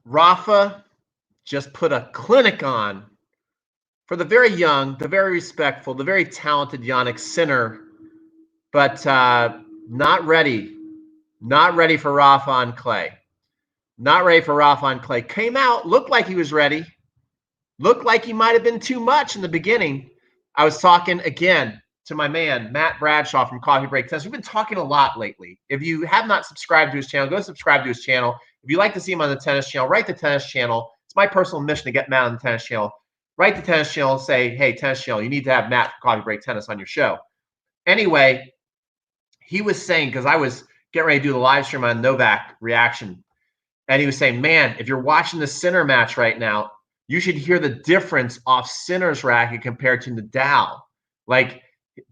Rafa just put a clinic on for the very young, the very respectful, the very talented Yannick Sinner, but not ready. Not ready for Rafa on clay. Not ready for Rafa on clay. Came out, looked like he was ready. Looked like he might have been too much in the beginning. I was talking again to my man, Matt Bradshaw from Coffee Break Tennis. We've been talking a lot lately. If you have not subscribed to his channel, go subscribe to his channel. If you'd like to see him on the tennis channel, write the tennis channel. It's my personal mission to get Matt on the tennis channel. Write the tennis channel and say, hey, tennis channel, you need to have Matt from Coffee Break Tennis on your show. Anyway, he was saying, because I was getting ready to do the live stream on Novak reaction, and he was saying, man, if you're watching the Sinner match right now, you should hear the difference off Sinner's racket compared to Nadal. Like,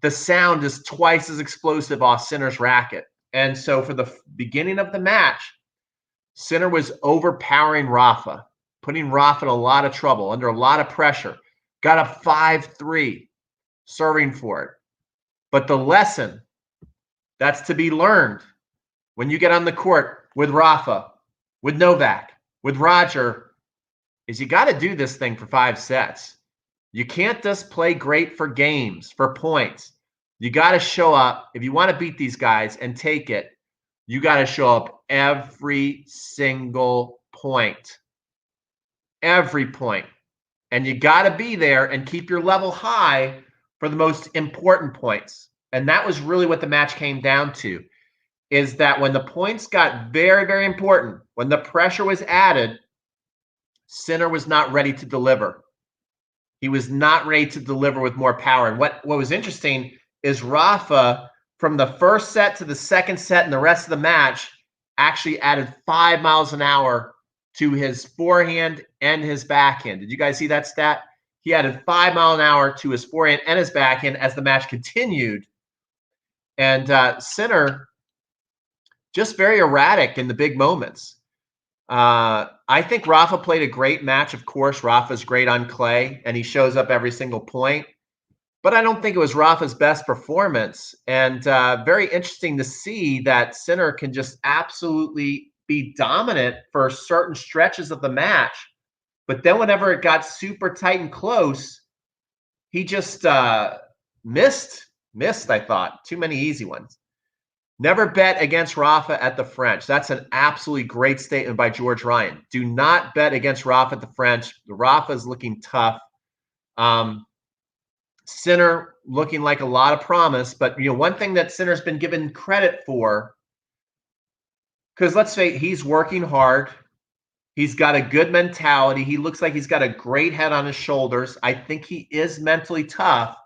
the sound is twice as explosive off Sinner's racket. And so for the beginning of the match, Sinner was overpowering Rafa, putting Rafa in a lot of trouble, under a lot of pressure. Got a 5-3, serving for it. But the lesson that's to be learned when you get on the court with Rafa, with Novak, with Roger, is you got to do this thing for 5 sets. You can't just play great for games, for points. You got to show up. If you want to beat these guys and take it, you got to show up every single point. Every point. And you got to be there and keep your level high for the most important points. And that was really what the match came down to, is that when the points got very, very important, when the pressure was added, Sinner was not ready to deliver. He was not ready to deliver with more power. And what was interesting is Rafa, from the first set to the second set and the rest of the match, actually added 5 miles an hour to his forehand and his backhand. Did you guys see that stat? He added 5 miles an hour to his forehand and his backhand as the match continued. And Sinner, just very erratic in the big moments. I think Rafa played a great match. Of course, Rafa's great on clay, and he shows up every single point. But I don't think it was Rafa's best performance. And very interesting to see that Sinner can just absolutely be dominant for certain stretches of the match. But then whenever it got super tight and close, he just missed, I thought. Too many easy ones. Never bet against Rafa at the French. That's an absolutely great statement by George Ryan. Do not bet against Rafa at the French. Rafa is looking tough. Sinner looking like a lot of promise. But, one thing that Sinner's been given credit for, because let's say he's working hard. He's got a good mentality. He looks like he's got a great head on his shoulders. I think he is mentally tough.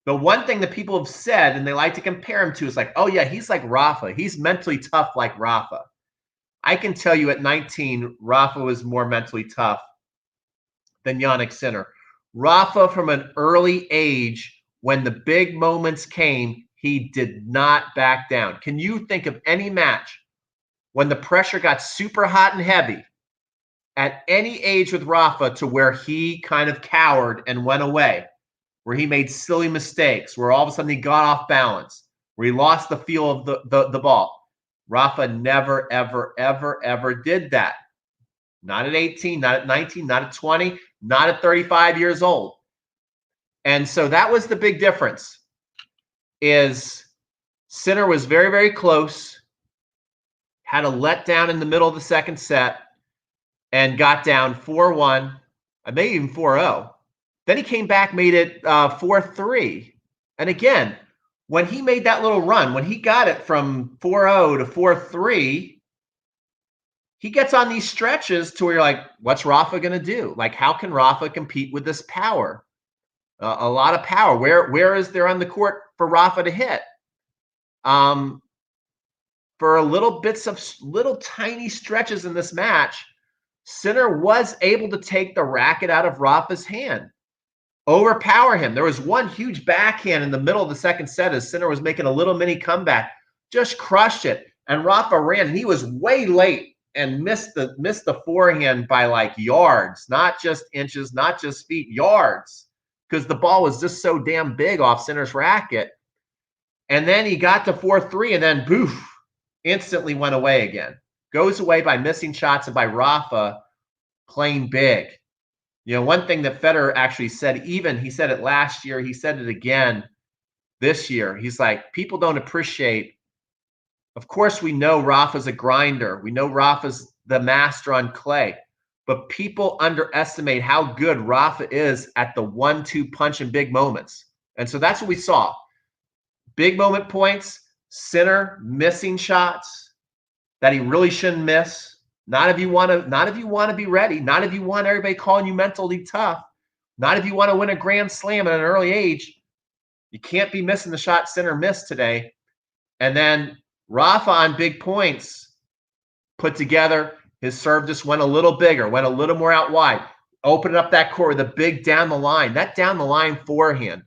The one thing that people have said, and they like to compare him to, is like, oh, yeah, he's like Rafa. He's mentally tough like Rafa. I can tell you at 19, Rafa was more mentally tough than Yannick Sinner. Rafa, from an early age, when the big moments came, he did not back down. Can you think of any match when the pressure got super hot and heavy at any age with Rafa to where he kind of cowered and went away? Where he made silly mistakes, where all of a sudden he got off balance, where he lost the feel of the ball. Rafa never, ever, ever, ever did that. Not at 18, not at 19, not at 20, not at 35 years old. And so that was the big difference, is Sinner was very, very close, had a letdown in the middle of the second set, and got down 4-1, maybe even 4-0. Then he came back, made it 4-3. And again, when he made that little run, when he got it from 4-0 to 4-3, he gets on these stretches to where you're like, what's Rafa going to do? Like, how can Rafa compete with this power? A lot of power. Where is there on the court for Rafa to hit? For little tiny stretches in this match, Sinner was able to take the racket out of Rafa's hand, overpower him. There was one huge backhand in the middle of the second set as Sinner was making a little mini comeback, just crushed it. And Rafa ran, and he was way late and missed the forehand by like yards, not just inches, not just feet, yards, because the ball was just so damn big off Sinner's racket. And then he got to 4-3, and then boof, instantly went away again. Goes away by missing shots and by Rafa playing big. You know, one thing that Federer actually said, even he said it last year, he said it again this year. He's like, people don't appreciate. Of course, we know Rafa's a grinder. We know Rafa's the master on clay, but people underestimate how good Rafa is at the 1-2 punch in big moments. And so that's what we saw. Big moment points, Sinner missing shots that he really shouldn't miss. Not if you want to be ready, not if you want everybody calling you mentally tough, not if you want to win a grand slam at an early age. You can't be missing the shot Sinner missed today. And then Rafa on big points put together. His serve just went a little bigger, went a little more out wide, opened up that court with a big down the line. That down the line forehand.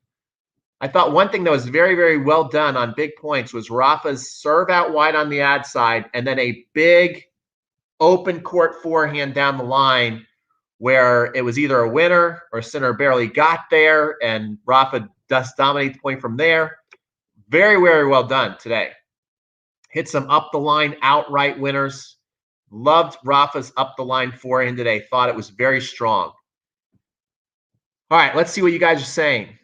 I thought one thing that was very, very well done on big points was Rafa's serve out wide on the ad side and then a big open court forehand down the line where it was either a winner or Sinner barely got there and Rafa just dominated the point from there. Very, very well done today. Hit some up the line outright winners. Loved Rafa's up the line forehand today. Thought it was very strong. All right, let's see what you guys are saying.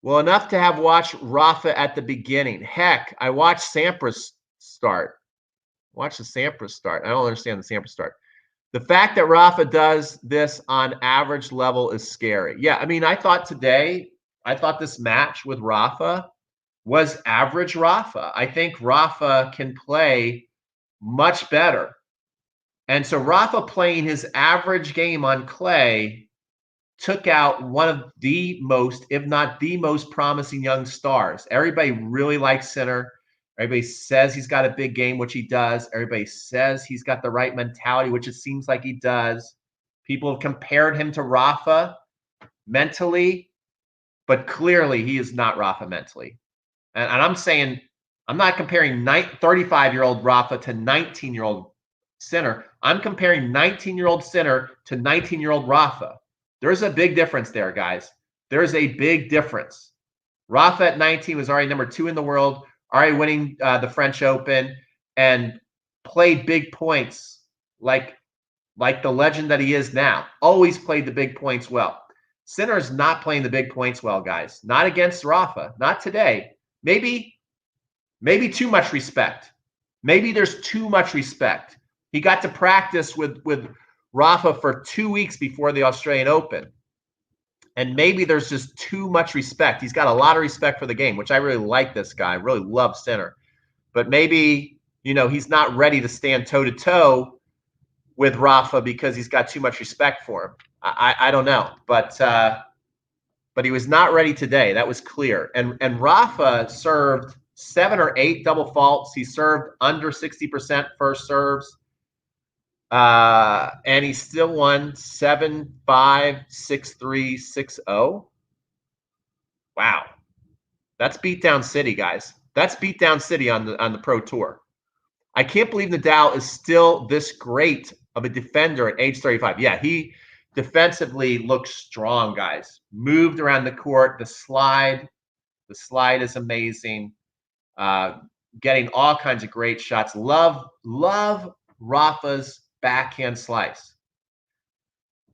Well, enough to have watched Rafa at the beginning. Heck, I watched Sampras start. Watch the Sampras start. I don't understand the Sampras start. The fact that Rafa does this on average level is scary. Yeah, I mean, I thought this match with Rafa was average Rafa. I think Rafa can play much better. And so Rafa playing his average game on clay took out one of the most, if not the most promising young stars. Everybody really likes Sinner. Everybody says he's got a big game, which he does. Everybody says he's got the right mentality, which it seems like he does. People have compared him to Rafa mentally, but clearly he is not Rafa mentally. And I'm saying, I'm not comparing 35-year-old Rafa to 19-year-old Sinner. I'm comparing 19-year-old Sinner to 19-year-old Rafa. There's a big difference there, guys. There's a big difference. Rafa at 19 was already number 2 in the world, already winning the French Open, and played big points like the legend that he is now. Always played the big points well. Sinner is not playing the big points well, guys. Not against Rafa. Not today. Maybe too much respect. Maybe there's too much respect. He got to practice with Rafa for 2 weeks before the Australian Open. And maybe there's just too much respect. He's got a lot of respect for the game, which I really like this guy. I really love Sinner. But maybe, you know, he's not ready to stand toe-to-toe with Rafa because he's got too much respect for him. I don't know. But he was not ready today. That was clear. And Rafa served 7 or 8 double faults. He served under 60% first serves. And he still won 7-5, 6-3, 6-0. Wow. That's beatdown city, guys. That's beatdown city on the Pro Tour. I can't believe Nadal is still this great of a defender at age 35. Yeah, he defensively looks strong, guys. Moved around the court. The slide is amazing. Getting all kinds of great shots. Love Rafa's backhand slice.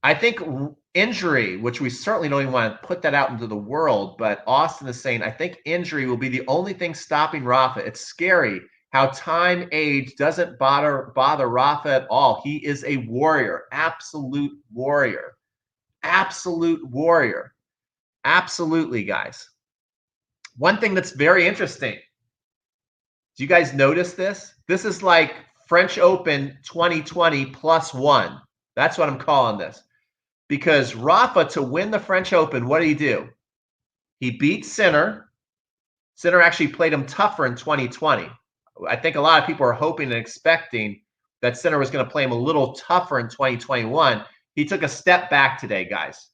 I think injury, which we certainly don't even want to put that out into the world, but Austin is saying, I think injury will be the only thing stopping Rafa. It's scary how time, age doesn't bother Rafa at all. He is a warrior, absolute warrior, absolute warrior. Absolutely, guys. One thing that's very interesting. Do you guys notice this? This is like French Open 2020 +1. That's what I'm calling this. Because Rafa, to win the French Open, what did he do? He beat Sinner. Sinner actually played him tougher in 2020. I think a lot of people are hoping and expecting that Sinner was going to play him a little tougher in 2021. He took a step back today, guys.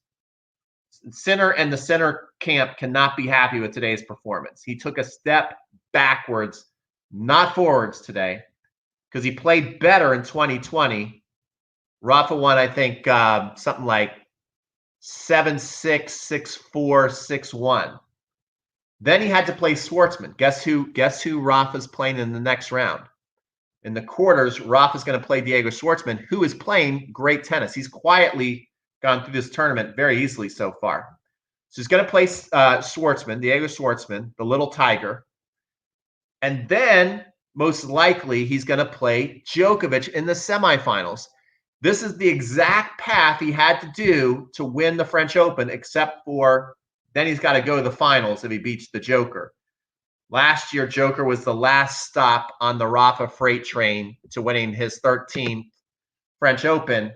Sinner and the Sinner camp cannot be happy with today's performance. He took a step backwards, not forwards today, because he played better in 2020. Rafa won, I think, something like 7-6, 6-4, 6-1. Then he had to play Schwartzman. Guess who Rafa's playing in the next round? In the quarters, Rafa's going to play Diego Schwartzman, who is playing great tennis. He's quietly gone through this tournament very easily so far. So he's going to play Schwartzman, Diego Schwartzman, the little tiger. And then, most likely, he's going to play Djokovic in the semifinals. This is the exact path he had to do to win the French Open, except for then he's got to go to the finals if he beats the Joker. Last year, Joker was the last stop on the Rafa freight train to winning his 13th French Open.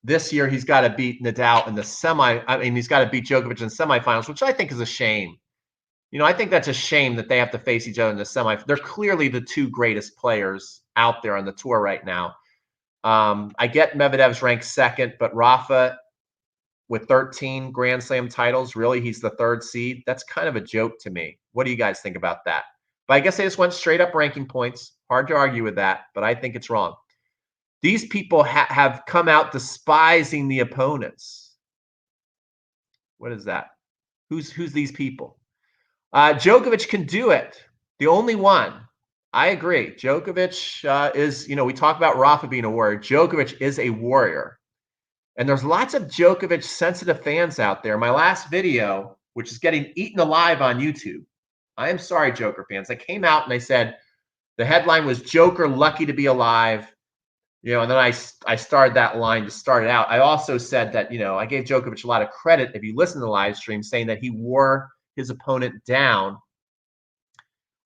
This year, he's got to beat Nadal in the he's got to beat Djokovic in the semifinals, which I think is a shame. I think that's a shame that they have to face each other in the semifinals. They're clearly the two greatest players out there on the tour right now. I get Medvedev's ranked second, but Rafa, with 13 Grand Slam titles, really, he's the third seed. That's kind of a joke to me. What do you guys think about that? But I guess they just went straight up ranking points. Hard to argue with that, but I think it's wrong. These people have come out despising the opponents. What is that? Who's these people? Djokovic can do it. The only one. I agree. Djokovic is, we talk about Rafa being a warrior. Djokovic is a warrior. And there's lots of Djokovic sensitive fans out there. My last video, which is getting eaten alive on YouTube. I am sorry, Joker fans. I came out and I said the headline was Joker lucky to be alive. And then I started that line to start it out. I also said that, I gave Djokovic a lot of credit if you listen to the live stream, saying that he wore his opponent down.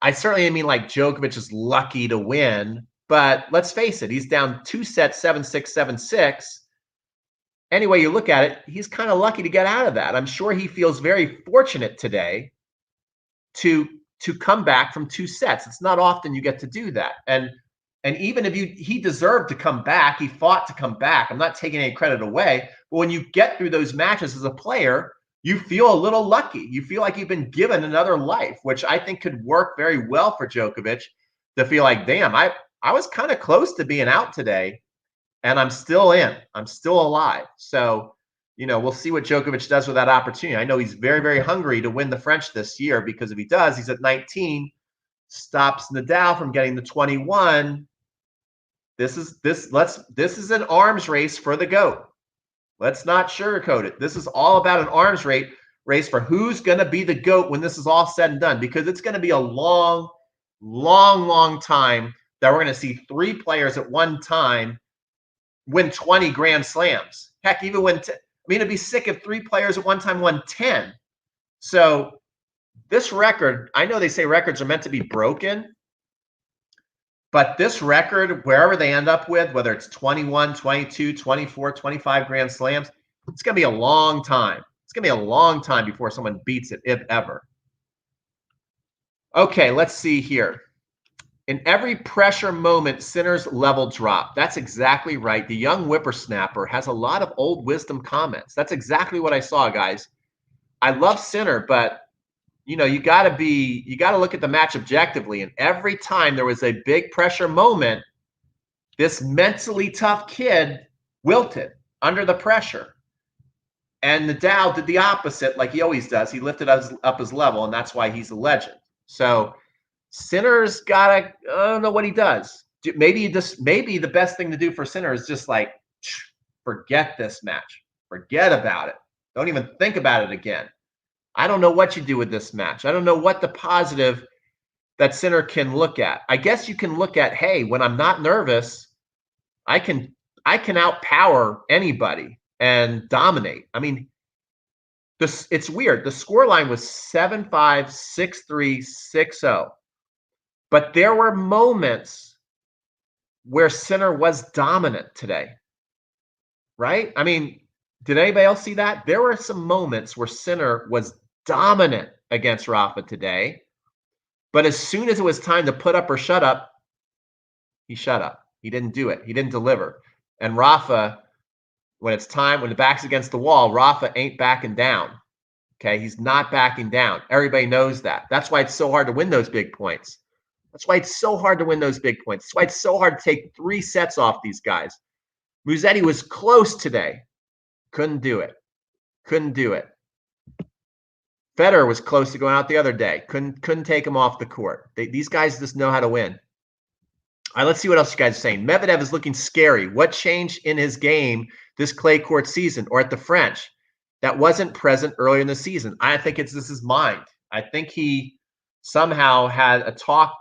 I certainly didn't mean like Djokovic is lucky to win, but let's face it, he's down 2 sets, 7-6, 7-6. Anyway, you look at it, he's kind of lucky to get out of that. I'm sure he feels very fortunate today to come back from 2 sets. It's not often you get to do that. And even if he deserved to come back, he fought to come back. I'm not taking any credit away. But when you get through those matches as a player, you feel a little lucky. You feel like you've been given another life, which I think could work very well for Djokovic to feel like, damn, I was kind of close to being out today, and I'm still in. I'm still alive. So, we'll see what Djokovic does with that opportunity. I know he's very, very hungry to win the French this year, because if he does, he's at 19, stops Nadal from getting the 21. This is an arms race for the GOAT. Let's not sugarcoat it. This is all about an arms race for who's going to be the GOAT when this is all said and done, because it's going to be a long, long, long time that we're going to see 3 players at one time win 20 Grand Slams. Heck, even it'd be sick if 3 players at one time won 10. So this record, I know they say records are meant to be broken, but this record, wherever they end up with, whether it's 21, 22, 24, 25 Grand Slams, it's going to be a long time. It's going to be a long time before someone beats it, if ever. Okay, let's see here. In every pressure moment, Sinner's level drop. That's exactly right. The young whippersnapper has a lot of old wisdom comments. That's exactly what I saw, guys. I love Sinner, but you got to look at the match objectively. And every time there was a big pressure moment, this mentally tough kid wilted under the pressure. And Nadal did the opposite, like he always does. He lifted up his level, and that's why he's a legend. So Sinner's got to, I don't know what he does. Maybe the best thing to do for Sinner is just like, forget this match. Forget about it. Don't even think about it again. I don't know what you do with this match. I don't know what the positive that Sinner can look at. I guess you can look at, hey, when I'm not nervous, I can outpower anybody and dominate. I mean, it's weird. The scoreline was 7-5, 6-3, 6-0. But there were moments where Sinner was dominant today. Right? I mean, did anybody else see that? There were some moments where Sinner was dominant against Rafa today, but as soon as it was time to put up or shut up, he shut up. He didn't do it. He didn't deliver. And Rafa, when the back's against the wall, Rafa ain't backing down. Okay, he's not backing down. Everybody knows that. That's why it's so hard to win those big points. That's why it's so hard to win those big points. That's why it's so hard to take 3 sets off these guys. Musetti was close today. Couldn't do it. Couldn't do it. Federer was close to going out the other day. Couldn't take him off the court. These guys just know how to win. right, let's see what else you guys are saying. Medvedev is looking scary. What changed in his game this clay court season or at the French that wasn't present earlier in the season? I think this is mind. I think he somehow had a talk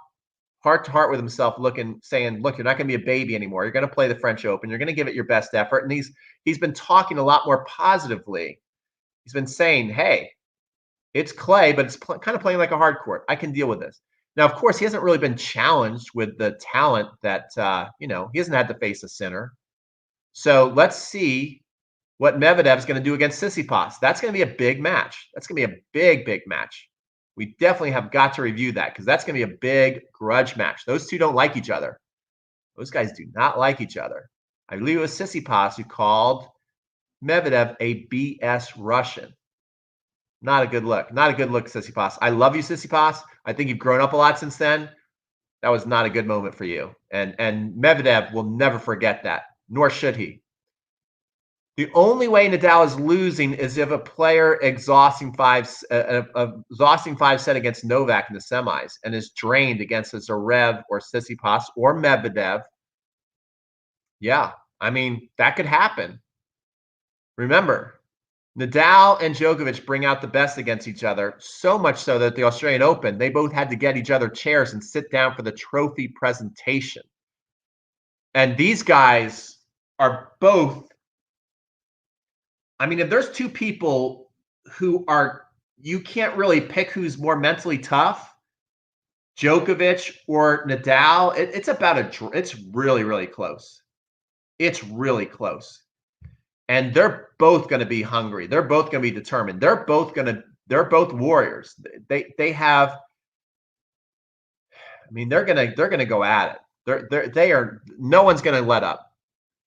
heart to heart with himself, saying, look, you're not going to be a baby anymore. You're going to play the French Open. You're going to give it your best effort. And he's been talking a lot more positively. He's been saying, hey, it's clay, but it's kind of playing like a hard court. I can deal with this. Now, of course, he hasn't really been challenged with the talent that, he hasn't had to face a sinner. So let's see what Medvedev's going to do against Tsitsipas. That's going to be a big match. That's going to be a big, big match. We definitely have got to review that because that's going to be a big grudge match. Those two don't like each other. Those guys do not like each other. I believe it was Tsitsipas who called Medvedev a BS Russian. Not a good look. Not a good look, Tsitsipas. I love you, Tsitsipas. I think you've grown up a lot since then. That was not a good moment for you. And Medvedev will never forget that, nor should he. The only way Nadal is losing is if a player exhausting five set against Novak in the semis and is drained against a Zverev or Tsitsipas or Medvedev. Yeah, I mean, that could happen. Remember, Nadal and Djokovic bring out the best against each other, so much so that the Australian Open, they both had to get each other chairs and sit down for the trophy presentation. And these guys are both, I mean, if there's two people who are, you can't really pick who's more mentally tough, Djokovic or Nadal, it's really, really close. It's really close. And they're both going to be hungry. They're both going to be determined. They're both warriors. They have, I mean, they're going to go at it. No one's going to let up.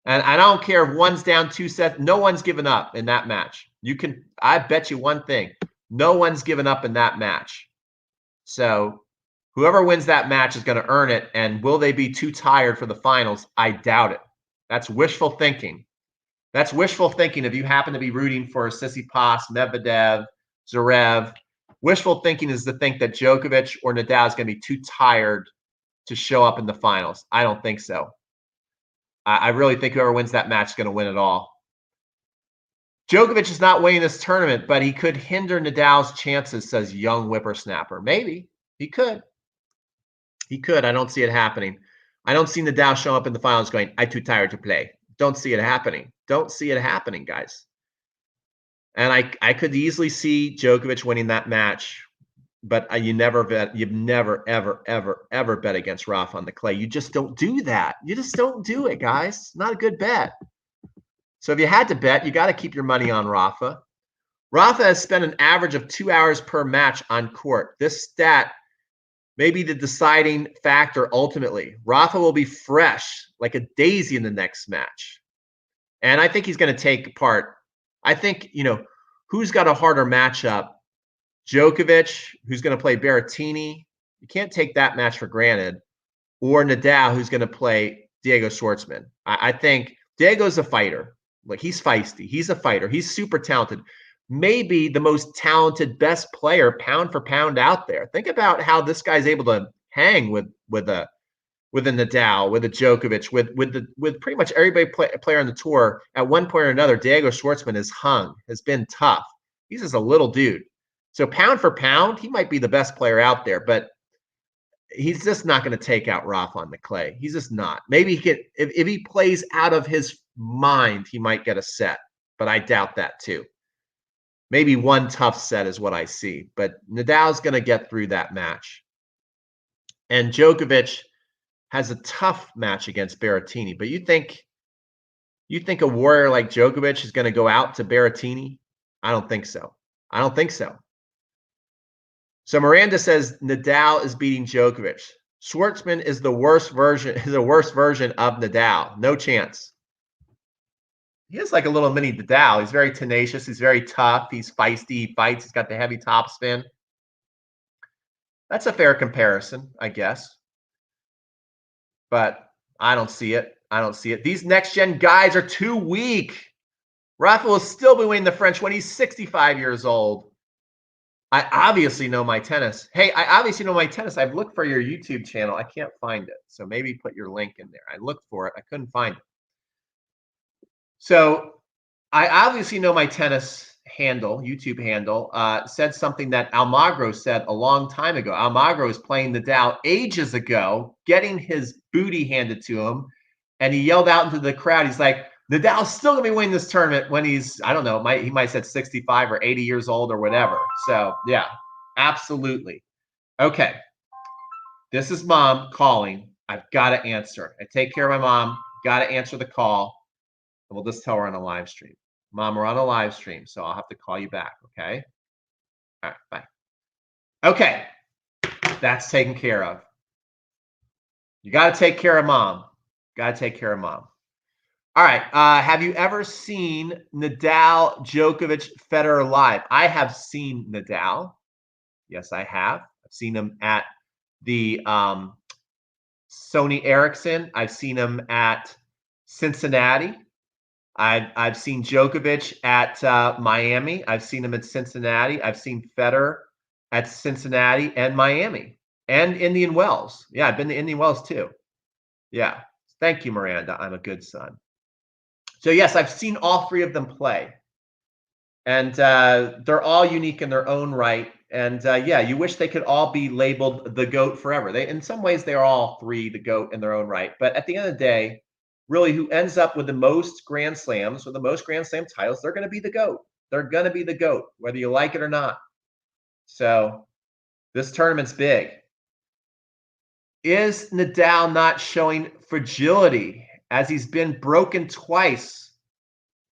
And I don't care if one's down 2 sets, no one's given up in that match. I bet you one thing, no one's given up in that match. So whoever wins that match is going to earn it. And will they be too tired for the finals? I doubt it. That's wishful thinking. That's wishful thinking if you happen to be rooting for Tsitsipas, Medvedev, Zverev. Wishful thinking is to think that Djokovic or Nadal is going to be too tired to show up in the finals. I don't think so. I really think whoever wins that match is going to win it all. Djokovic is not winning this tournament, but he could hinder Nadal's chances, says young whippersnapper. Maybe. He could. He could. I don't see it happening. I don't see Nadal show up in the finals going, I'm too tired to play. Don't see it happening. Don't see it happening, guys. And I could easily see Djokovic winning that match, but you've never, ever, ever, ever bet against Rafa on the clay. You just don't do that. You just don't do it, guys. Not a good bet. So if you had to bet, you got to keep your money on Rafa. Rafa has spent an average of 2 hours per match on court. This stat may be the deciding factor ultimately. Rafa will be fresh like a daisy in the next match. And I think he's going to take part. I think, who's got a harder matchup? Djokovic, who's going to play Berrettini. You can't take that match for granted. Or Nadal, who's going to play Diego Schwartzman. I think Diego's a fighter. Like, he's feisty. He's a fighter. He's super talented. Maybe the most talented, best player pound for pound out there. Think about how this guy's able to hang with a Nadal, with a Djokovic, with pretty much every player on the tour. At one point or another, Diego Schwartzman has been tough. He's just a little dude. So pound for pound, he might be the best player out there, but he's just not going to take out Rafa on the clay. He's just not. Maybe if he plays out of his mind, he might get a set, but I doubt that too. Maybe one tough set is what I see, but Nadal's going to get through that match. And Djokovic has a tough match against Berrettini, but you think a warrior like Djokovic is going to go out to Berrettini? I don't think so. I don't think so. So Miranda says Nadal is beating Djokovic. Schwartzman is the worst version of Nadal. No chance. He is like a little mini Nadal. He's very tenacious. He's very tough. He's feisty. He fights. He's got the heavy topspin. That's a fair comparison, I guess. But I don't see it. I don't see it. These next-gen guys are too weak. Rafa will still be winning the French when he's 65 years old. I obviously know my tennis. Hey, I obviously know my tennis. I've looked for your YouTube channel. I can't find it. So maybe put your link in there. I looked for it. I couldn't find it. So I obviously know my tennis handle, YouTube handle, said something that Almagro said a long time ago. Almagro was playing Nadal ages ago, getting his booty handed to him, and he yelled out into the crowd. He's like, Nadal's still gonna be winning this tournament when he's, I don't know, he might have said 65 or 80 years old or whatever. So yeah, absolutely. Okay. This is mom calling. I've got to answer. I take care of my mom, got to answer the call, and we'll just tell her on a live stream. Mom, we're on a live stream, so I'll have to call you back, okay? All right, bye. Okay, that's taken care of. You got to take care of mom. Got to take care of mom. All right, have you ever seen Nadal, Djokovic, Federer live? I have seen Nadal. Yes, I have. I've seen him at the Sony Ericsson. I've seen him at Cincinnati. I've seen Djokovic at Miami. I've seen him at Cincinnati. I've seen Federer at Cincinnati and Miami and Indian Wells. Yeah, I've been to Indian Wells too. Yeah. Thank you, Miranda. I'm a good son. So yes, I've seen all three of them play. And they're all unique in their own right. And yeah, you wish they could all be labeled the GOAT forever. They, in some ways, they are all three the GOAT in their own right. But at the end of the day, really, who ends up with the most Grand Slams or the most Grand Slam titles, they're going to be the GOAT. They're going to be the GOAT, whether you like it or not. So this tournament's big. Is Nadal not showing fragility as he's been broken twice?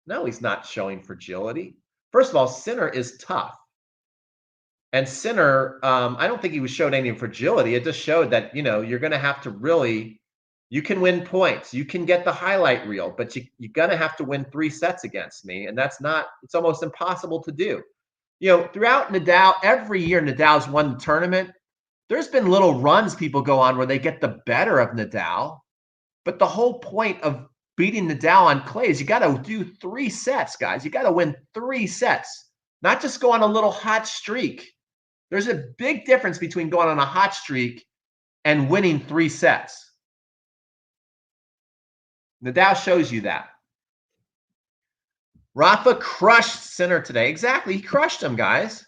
No, he's not showing fragility. First of all, Sinner is tough. And Sinner, I don't think he showed any fragility. It just showed that, you're going to have to really, you can win points. You can get the highlight reel, but you're going to have to win 3 sets against me. And that's not, it's almost impossible to do. Throughout Nadal, every year Nadal's won the tournament, there's been little runs people go on where they get the better of Nadal. But the whole point of beating Nadal on clay is you got to do 3 sets, guys. You got to win 3 sets, not just go on a little hot streak. There's a big difference between going on a hot streak and winning 3 sets. Nadal shows you that. Rafa crushed Sinner today. Exactly. He crushed him, guys.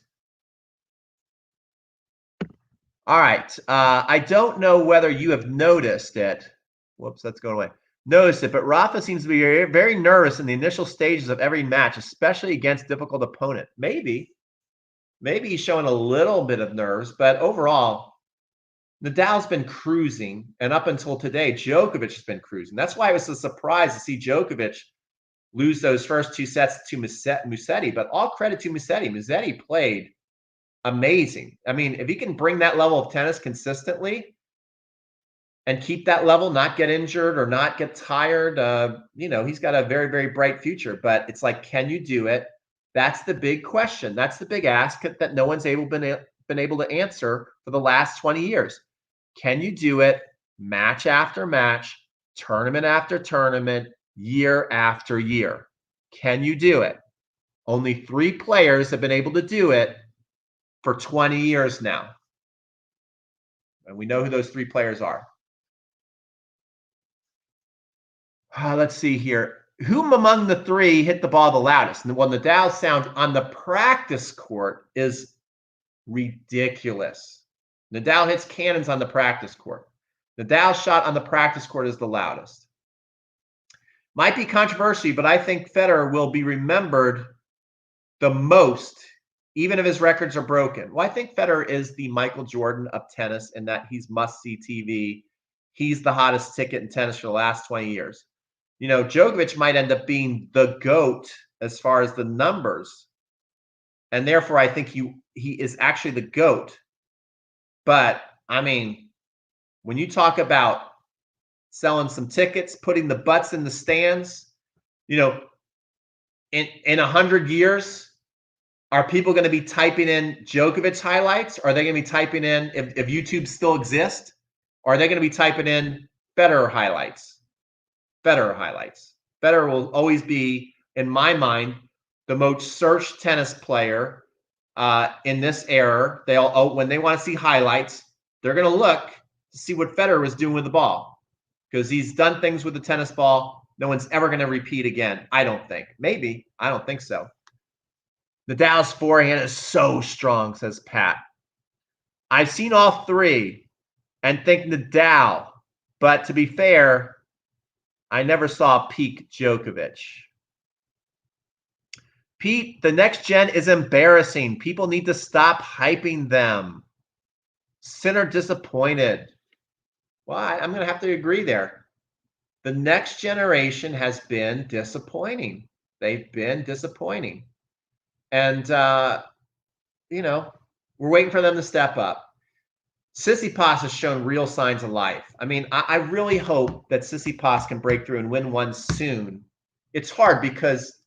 All right. I don't know whether you have noticed it. Whoops, that's going away. Noticed it, but Rafa seems to be very, very nervous in the initial stages of every match, especially against difficult opponent. Maybe he's showing a little bit of nerves, but overall, Nadal's been cruising, and up until today, Djokovic has been cruising. That's why it was a surprise to see Djokovic lose those first 2 sets to Musetti, but all credit to Musetti. Musetti played amazing. I mean, if he can bring that level of tennis consistently and keep that level, not get injured or not get tired, he's got a very, very bright future. But it's like, can you do it? That's the big question. That's the big ask that no one's been able to answer for the last 20 years. Can you do it match after match, tournament after tournament, year after year? Can you do it? Only 3 players have been able to do it for 20 years now. And we know who those 3 players are. Let's see here. Whom among the 3 hit the ball the loudest? And well, Nadal's sound on the practice court is ridiculous. Nadal hits cannons on the practice court. Nadal's shot on the practice court is the loudest. Might be controversial, but I think Federer will be remembered the most, even if his records are broken. Well, I think Federer is the Michael Jordan of tennis in that he's must-see TV. He's the hottest ticket in tennis for the last 20 years. Djokovic might end up being the GOAT as far as the numbers. And therefore, I think he is actually the GOAT. But, I mean, when you talk about selling some tickets, putting the butts in the stands, in 100 years, are people going to be typing in Djokovic highlights? Are they going to be typing in, if YouTube still exists, or are they going to be typing in Federer highlights? Federer highlights. Federer will always be, in my mind, the most searched tennis player in this error. When they want to see highlights, they're going to look to see what Federer was doing with the ball, because he's done things with the tennis ball no one's ever going to repeat again. I don't think. Maybe. I don't think so. Nadal's forehand is so strong, says Pat. I've seen all three and think Nadal, but to be fair, I never saw peak Djokovic. Pete, the next gen is embarrassing. People need to stop hyping them. Sinner disappointed. Well, I'm going to have to agree there. The next generation has been disappointing. They've been disappointing. And, you know, we're waiting for them to step up. Tsitsipas has shown real signs of life. I mean, I really hope that Tsitsipas can break through and win one soon. It's hard because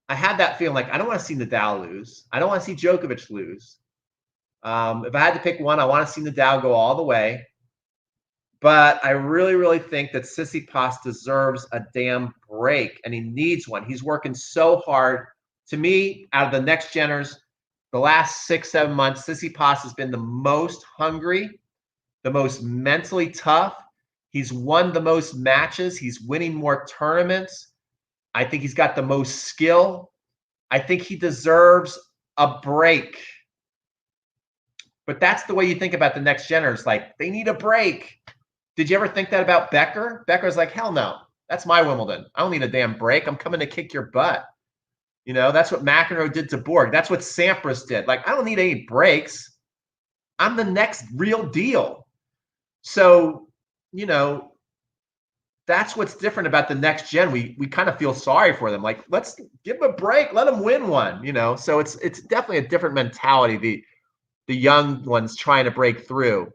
I had that feeling like I don't want to see Nadal lose. I don't want to see Djokovic lose. If I had to pick one, I want to see Nadal go all the way. But I really, really think that Tsitsipas deserves a damn break, and he needs one. He's working so hard. To me, out of the next geners, the last 6-7 months, Tsitsipas has been the most hungry, the most mentally tough. He's won the most matches. He's winning more tournaments. I think he's got the most skill. I think he deserves a break. But that's the way you think about the next geners. Like, they need a break. Did you ever think that about Becker? Becker's like, hell no. That's my Wimbledon. I don't need a damn break. I'm coming to kick your butt. You know, that's what McEnroe did to Borg. That's what Sampras did. Like, I don't need any breaks. I'm the next real deal. So, you know, that's what's different about the next gen. We kind of feel sorry for them. Like, let's give them a break. Let them win one, you know. So it's definitely a different mentality, the young ones trying to break through.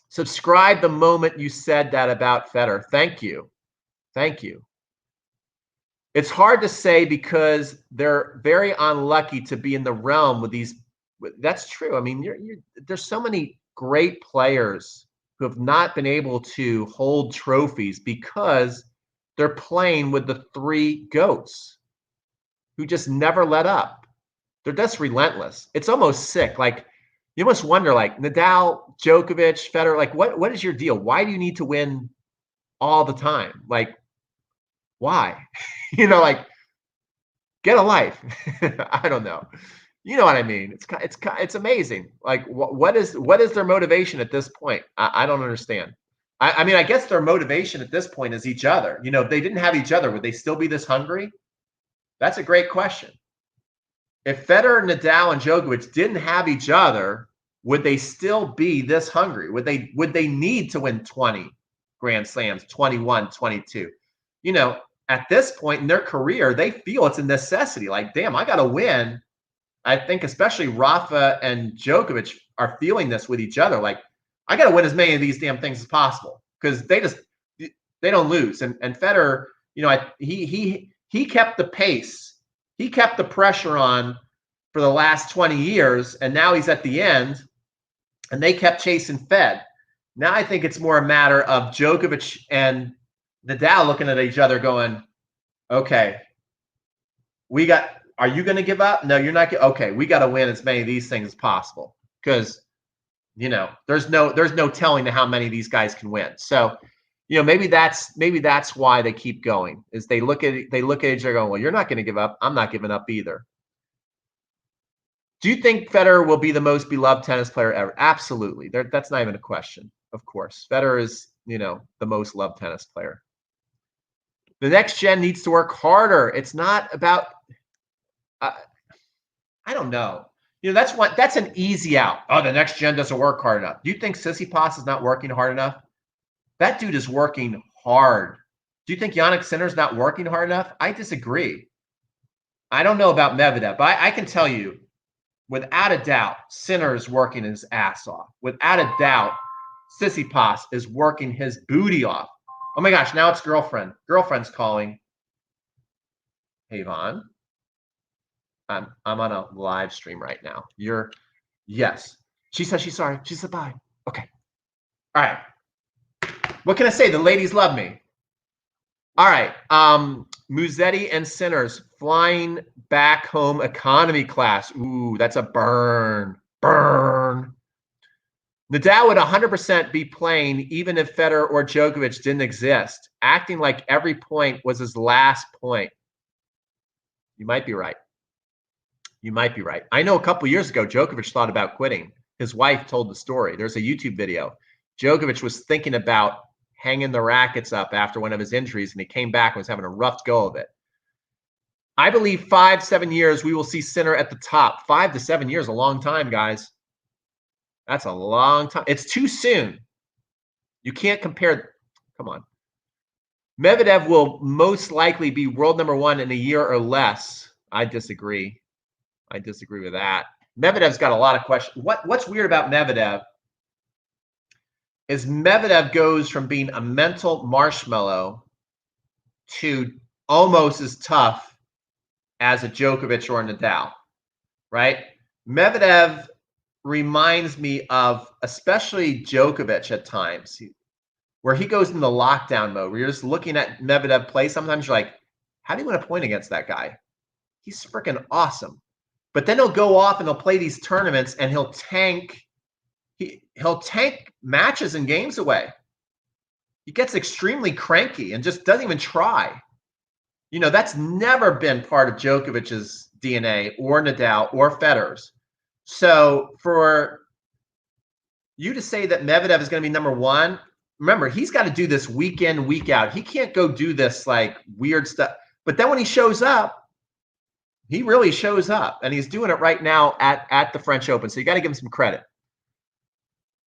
Subscribe the moment you said that about Federer. Thank you. Thank you. It's hard to say because they're very unlucky to be in the realm with these. That's true. I mean, there's so many great players who have not been able to hold trophies because they're playing with the three GOATs who just never let up. They're just relentless. It's almost sick. Like, you must wonder, like, Nadal, Djokovic, Federer, like, what is your deal? Why do you need to win all the time? Like, why? You know, like, get a life. I don't know. You know what I mean? It's amazing. Like, what is their motivation at this point? I don't understand. I mean, I guess their motivation at this point is each other. You know, if they didn't have each other, would they still be this hungry? That's a great question. If Federer, Nadal, and Djokovic didn't have each other, would they still be this hungry? Would they need to win 20 Grand Slams, 21, 22? You know, at this point in their career, they feel it's a necessity. Like, damn, I got to win. I think especially Rafa and Djokovic are feeling this with each other. Like, I got to win as many of these damn things as possible because they don't lose. And Federer, you know, he kept the pace. He kept the pressure on for the last 20 years, and now he's at the end, and they kept chasing Fed. Now I think it's more a matter of Djokovic and Nadal looking at each other going, okay, are you going to give up? No, you're not. Okay, we got to win as many of these things as possible because, you know, there's no telling how many of these guys can win. So, you know, maybe that's why they keep going, is they look at each other going, well, you're not going to give up. I'm not giving up either. Do you think Federer will be the most beloved tennis player ever? Absolutely. That's not even a question. Of course, Federer is, you know, the most loved tennis player. The next gen needs to work harder. It's not about, I don't know. You know, that's an easy out. Oh, the next gen doesn't work hard enough. Do you think Tsitsipas is not working hard enough? That dude is working hard. Do you think Jannik Sinner's not working hard enough? I disagree. I don't know about Medvedev, but I can tell you, without a doubt, Sinner is working his ass off. Without a doubt, Tsitsipas is working his booty off. Oh my gosh, now it's girlfriend. Girlfriend's calling. Hey, Vaughn. I'm on a live stream right now. Yes. She said she's sorry. She said bye. Okay. All right. What can I say? The ladies love me. All right. Musetti and Sinners flying back home economy class. Ooh, that's a burn. Burn. Nadal would 100% be playing even if Federer or Djokovic didn't exist, acting like every point was his last point. You might be right. You might be right. I know a couple years ago, Djokovic thought about quitting. His wife told the story. There's a YouTube video. Djokovic was thinking about hanging the rackets up after one of his injuries, and he came back and was having a rough go of it. I believe 5-7 years we will see Sinner at the top. 5 to 7 years, a long time, guys. That's a long time. It's too soon. You can't compare. Come on. Medvedev will most likely be world number 1 in a year or less. I disagree. I disagree with that. Medvedev's got a lot of questions. What's weird about Medvedev is Medvedev goes from being a mental marshmallow to almost as tough as a Djokovic or a Nadal, right? Medvedev reminds me of especially Djokovic at times, where he goes into lockdown mode, where you're just looking at Medvedev play. Sometimes you're like, how do you win a point against that guy? He's freaking awesome. But then he'll go off and he'll play these tournaments and he'll tank matches and games away. He gets extremely cranky and just doesn't even try. You know, that's never been part of Djokovic's DNA or Nadal or Federer's. So for you to say that Medvedev is going to be number 1, remember, he's got to do this week in, week out. He can't go do this like weird stuff. But then when he shows up, he really shows up, and he's doing it right now at the French Open. So you got to give him some credit.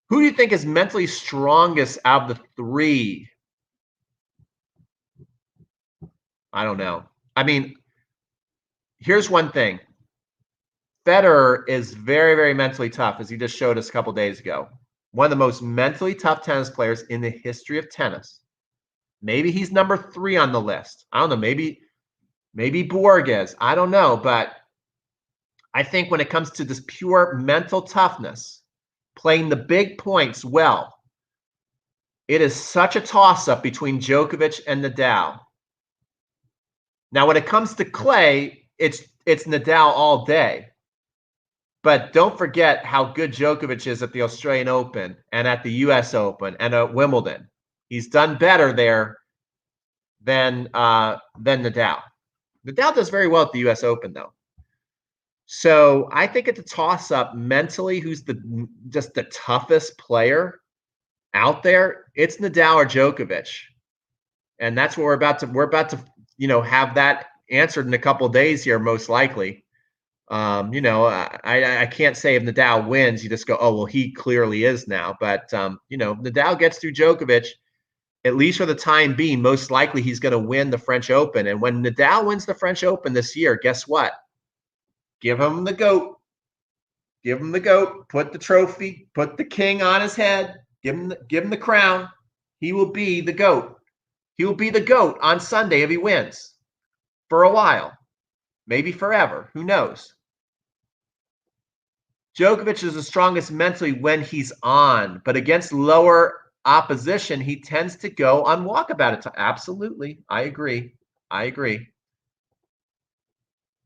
Who do you think is mentally strongest out of the 3? I don't know. I mean, here's one thing. Federer is very, very mentally tough, as he just showed us a couple days ago. One of the most mentally tough tennis players in the history of tennis. Maybe he's number 3 on the list. I don't know. Maybe Borg is. I don't know. But I think when it comes to this pure mental toughness, playing the big points well, it is such a toss-up between Djokovic and Nadal. Now, when it comes to clay, it's Nadal all day. But don't forget how good Djokovic is at the Australian Open and at the US Open and at Wimbledon. He's done better there than Nadal. Nadal does very well at the US Open, though. So I think it's a toss-up mentally. Who's just the toughest player out there? It's Nadal or Djokovic, and that's what we're about to have that answered in a couple of days here, most likely. I can't say if Nadal wins, you just go, oh well, he clearly is now. But Nadal gets through Djokovic, at least for the time being. Most likely, he's going to win the French Open, and when Nadal wins the French Open this year, guess what? Give him the GOAT. Give him the GOAT. Put the trophy. Put the king on his head. Give him the crown. He will be the GOAT. He will be the GOAT on Sunday if he wins. For a while. Maybe forever. Who knows? Djokovic is the strongest mentally when he's on. But against lower opposition, he tends to go on walkabout. Absolutely. I agree.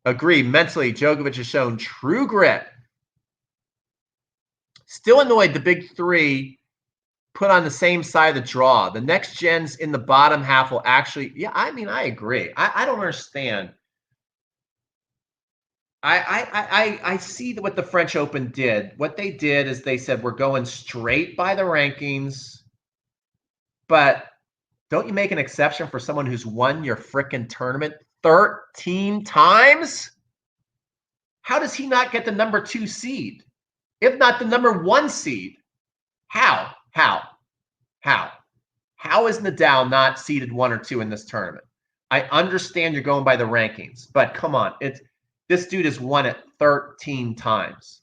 Agree. Mentally, Djokovic has shown true grit. Still annoyed the big 3 put on the same side of the draw. The next gens in the bottom half will actually, I agree. I don't understand. I see what the French Open did. What they did is they said, we're going straight by the rankings, but don't you make an exception for someone who's won your frickin' tournament 13 times? How does he not get the number 2 seed? If not the number 1 seed? How? How is Nadal not seeded 1 or 2 in this tournament? I understand you're going by the rankings, but come on. This dude has won it 13 times.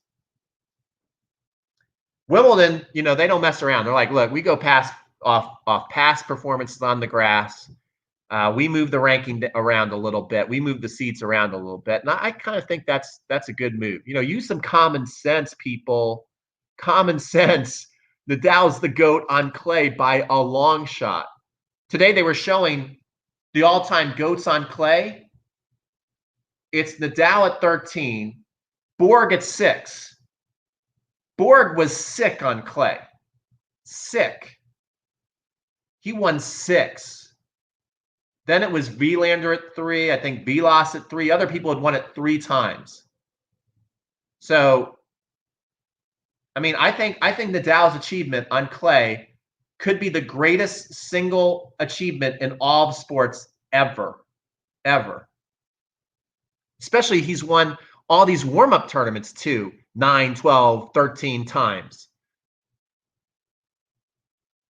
Wimbledon, they don't mess around. They're like, look, we go off past performances on the grass. We move the ranking around a little bit. We move the seeds around a little bit. And I kind of think that's a good move. Use some common sense, people. Common sense. Nadal's the GOAT on clay by a long shot. Today they were showing the all-time GOATs on clay, it's Nadal at 13, Borg at 6. Borg was sick on clay. Sick. He won 6. Then it was Wilander at 3. I think Vilas at 3. Other people had won it 3 times. So, I mean, I think Nadal's achievement on clay could be the greatest single achievement in all of sports ever. Especially he's won all these warm-up tournaments too, 9, 12, 13 times.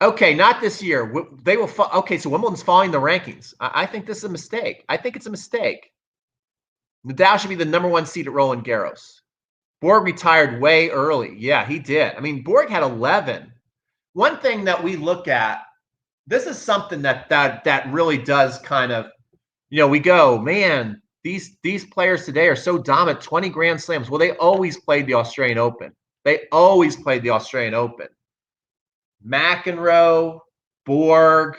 Okay, not this year. They will. Okay, so Wimbledon's following the rankings. I think this is a mistake. I think it's a mistake. Nadal should be the #1 seed at Roland Garros. Borg retired way early. Yeah, he did. I mean, Borg had 11. One thing that we look at, this is something that really does kind of, we go, man, these players today are so dominant, 20 Grand Slams. Well, they always played the Australian Open. McEnroe, Borg,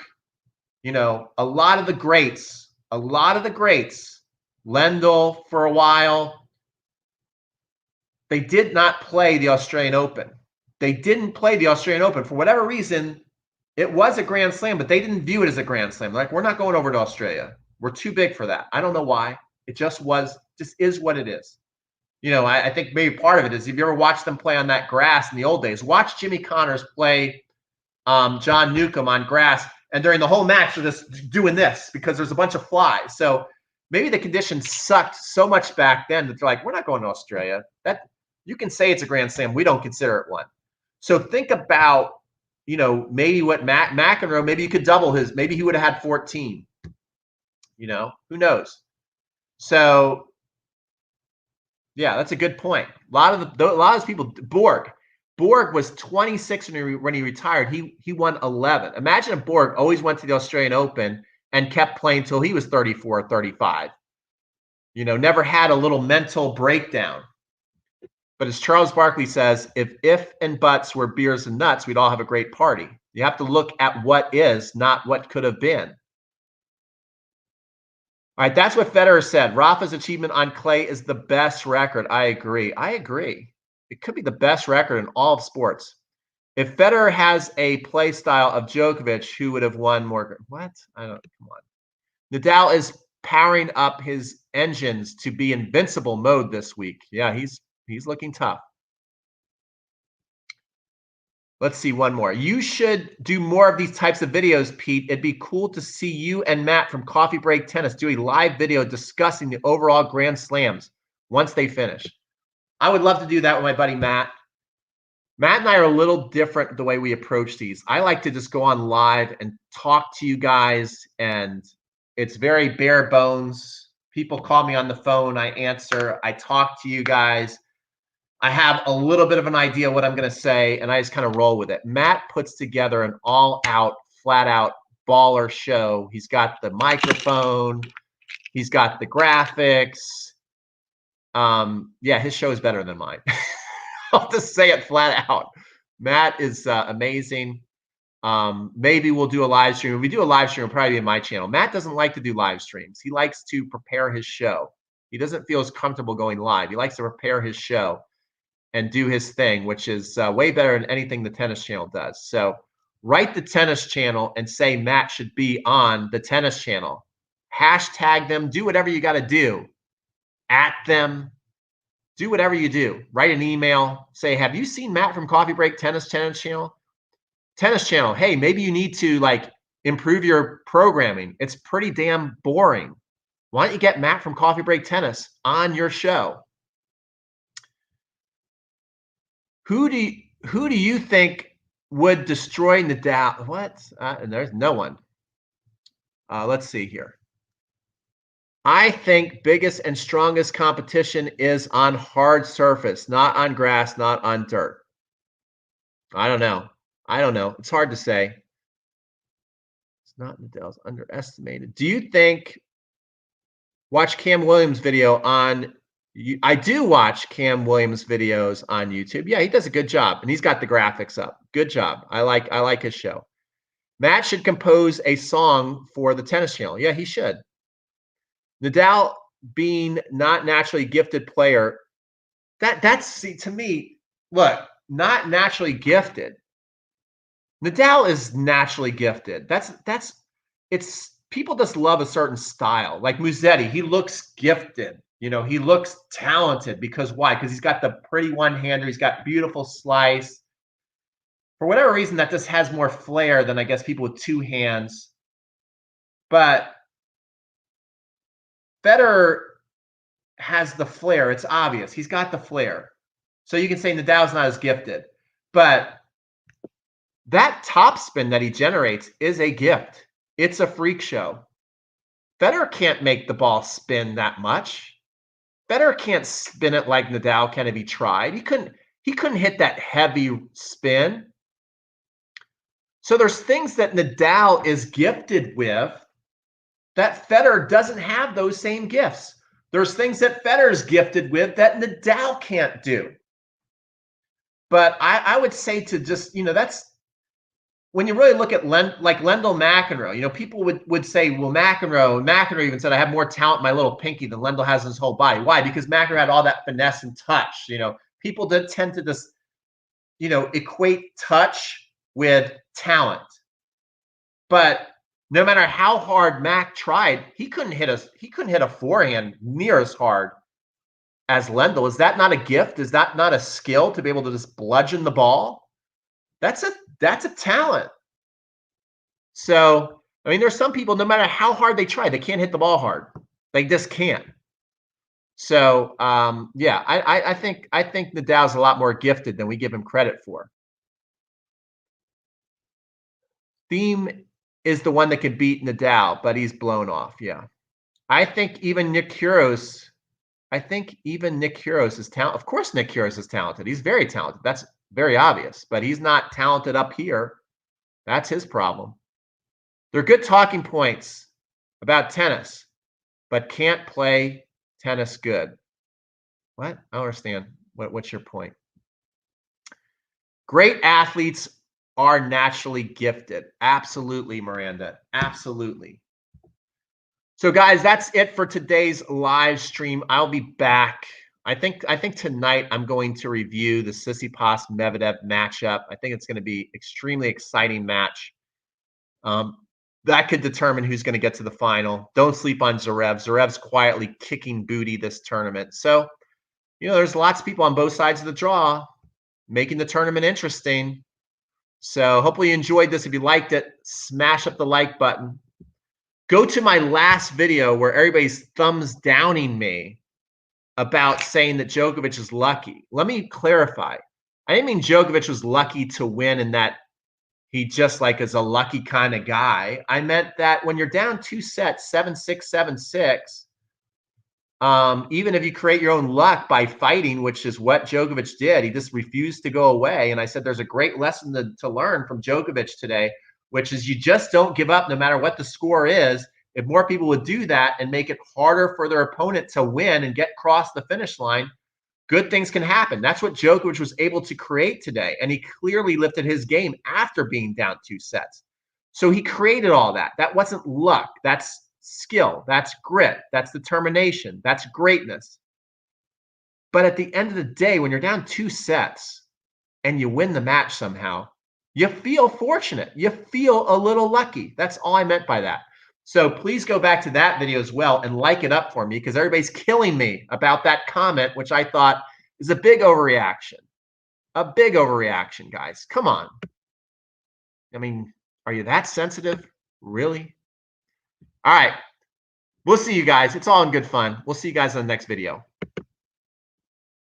a lot of the greats, Lendl for a while, they did not play the Australian Open. They didn't play the Australian Open. For whatever reason, it was a Grand Slam, but they didn't view it as a Grand Slam. Like, we're not going over to Australia. We're too big for that. I don't know why. It just is what it is. I think maybe part of it is if you ever watched them play on that grass in the old days, watch Jimmy Connors play John Newcomb on grass, and during the whole match they're just doing this because there's a bunch of flies. So maybe the conditions sucked so much back then that they're like, we're not going to Australia. That you can say it's a Grand Slam, we don't consider it one. So think about, maybe what McEnroe, maybe you could double his, maybe he would have had 14. Who knows? So yeah, that's a good point. A lot of those people, Borg was 26 when he retired. He won 11. Imagine if Borg always went to the Australian Open and kept playing till he was 34 or 35. Never had a little mental breakdown. But as Charles Barkley says, if and buts were beers and nuts, we'd all have a great party. You have to look at what is, not what could have been. All right, that's what Federer said. Rafa's achievement on clay is the best record. I agree. It could be the best record in all of sports. If Federer has a play style of Djokovic, who would have won more? What? Come on. Nadal is powering up his engines to be invincible mode this week. Yeah, he's looking tough. Let's see one more. You should do more of these types of videos, Pete. It'd be cool to see you and Matt from Coffee Break Tennis do a live video discussing the overall Grand Slams once they finish. I would love to do that with my buddy Matt. Matt and I are a little different the way we approach these. I like to just go on live and talk to you guys, and it's very bare bones. People call me on the phone, I answer, I talk to you guys. I have a little bit of an idea what I'm going to say, and I just kind of roll with it. Matt puts together an all-out, flat-out baller show. He's got the microphone. He's got the graphics. Yeah, his show is better than mine. I'll just say it flat out. Matt is amazing. Maybe we'll do a live stream. If we do a live stream, it'll probably be in my channel. Matt doesn't like to do live streams. He likes to prepare his show. He doesn't feel as comfortable going live. He likes to prepare his show and do his thing, which is way better than anything the Tennis Channel does. So write the Tennis Channel and say Matt should be on the Tennis Channel. Hashtag them. Do whatever you got to do. At them. Do whatever you do. Write an email. Say, have you seen Matt from Coffee Break Tennis Channel? Tennis Channel. Hey, maybe you need to improve your programming. It's pretty damn boring. Why don't you get Matt from Coffee Break Tennis on your show? Who do you think would destroy Nadal? What? There's no one. Let's see here. I think biggest and strongest competition is on hard surface, not on grass, not on dirt. I don't know. It's hard to say. It's not Nadal's underestimated. Do you think? Watch Cam Williams' video on. I do watch Cam Williams' videos on YouTube. Yeah, he does a good job, and he's got the graphics up. Good job. I like his show. Matt should compose a song for the Tennis Channel. Yeah, he should. Nadal being not naturally gifted player, that's see, to me, look, not naturally gifted. Nadal is naturally gifted. That's it's people just love a certain style. Like Musetti, he looks gifted. You know, he looks talented because why? Because he's got the pretty one-hander, he's got beautiful slice. For whatever reason, that just has more flair than I guess people with two hands. But Federer has the flair. It's obvious. He's got the flair. So you can say Nadal's not as gifted. But that topspin that he generates is a gift. It's a freak show. Federer can't make the ball spin that much. Federer can't spin it like Nadal can if he tried. He couldn't hit that heavy spin. So there's things that Nadal is gifted with that Federer doesn't have those same gifts. There's things that Federer's gifted with that Nadal can't do. But I would say to just, that's when you really look at like Lendl McEnroe, people would say, well, McEnroe even said, I have more talent in my little pinky than Lendl has in his whole body. Why? Because McEnroe had all that finesse and touch. People did tend to just, equate touch with talent. But no matter how hard Mac tried, he couldn't hit a forehand near as hard as Lendl. Is that not a gift? Is that not a skill to be able to just bludgeon the ball? That's a talent. So, I mean, there's some people, no matter how hard they try, they can't hit the ball hard. They just can't. So, yeah, I think Nadal's a lot more gifted than we give him credit for. Thiem is the one that could beat Nadal, but he's blown off. Yeah. I think even Nick Kyrgios is talented. Of course, Nick Kyrgios is talented. He's very talented. That's very obvious, but he's not talented up here. That's his problem. They're good talking points about tennis, but can't play tennis good. What? I don't understand. What's your point? Great athletes are naturally gifted. Absolutely, Miranda. Absolutely. So, guys, that's it for today's live stream. I'll be back. I think tonight I'm going to review the Tsitsipas Medvedev matchup. I think it's going to be extremely exciting match. That could determine who's going to get to the final. Don't sleep on Zverev. Zverev's quietly kicking booty this tournament. So, there's lots of people on both sides of the draw making the tournament interesting. So hopefully you enjoyed this. If you liked it, smash up the like button. Go to my last video where everybody's thumbs downing me about saying that Djokovic is lucky. Let me clarify. I didn't mean Djokovic was lucky to win and that he just is a lucky kind of guy. I meant that when you're down 2 sets, 7-6, 7-6, even if you create your own luck by fighting, which is what Djokovic did, he just refused to go away. And I said, there's a great lesson to learn from Djokovic today, which is you just don't give up no matter what the score is. If more people would do that and make it harder for their opponent to win and get across the finish line, good things can happen. That's what Djokovic was able to create today. And he clearly lifted his game after being down 2 sets. So he created all that. That wasn't luck. That's skill, that's grit, that's determination, that's greatness. But at the end of the day, when you're down 2 sets and you win the match somehow, you feel fortunate. You feel a little lucky. That's all I meant by that. So please go back to that video as well and like it up for me because everybody's killing me about that comment, which I thought is a big overreaction. A big overreaction, guys. Come on. I mean, are you that sensitive? Really? All right. We'll see you guys. It's all in good fun. We'll see you guys in the next video.